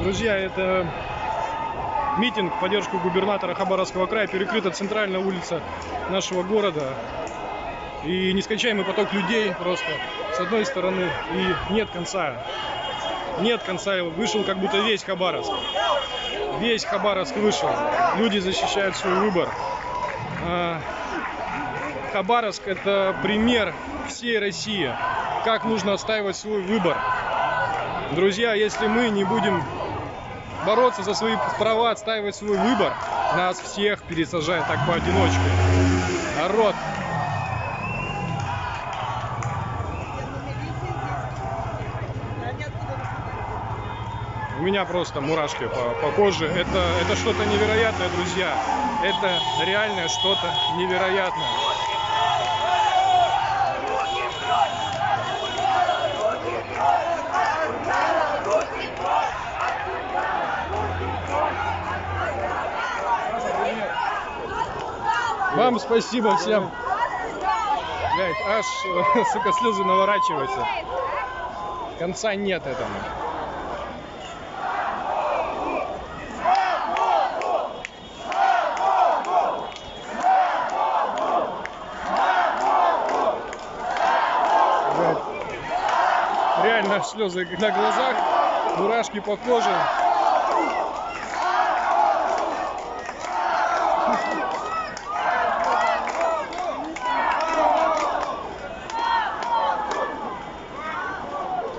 Друзья, это митинг в поддержку губернатора Хабаровского края. Перекрыта центральная улица нашего города. И нескончаемый поток людей просто с одной стороны. И нет конца. Нет конца. Вышел как будто весь Хабаровск. Весь Хабаровск вышел. Люди защищают свой выбор. Хабаровск — это пример всей России, как нужно отстаивать свой выбор. Друзья, если мы не будем бороться за свои права, отстаивать свой выбор, нас всех пересажают так поодиночке. Народ. У меня просто мурашки по коже. Это что-то невероятное, друзья. Это реально что-то невероятное. Вам спасибо всем. Блять, аж, сука, слезы наворачиваются. Конца нет этому. Блять. Реально слезы на глазах, мурашки по коже.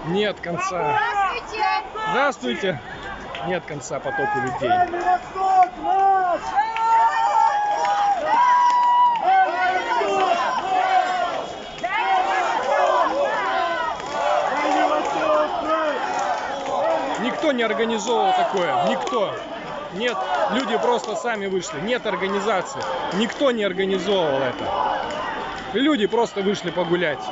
Нет конца. Здравствуйте! Здравствуйте! Нет конца потоку людей. Никто не организовывал такое. Никто. Нет, люди просто сами вышли. Нет организации. Никто не организовывал это. Люди просто вышли погулять.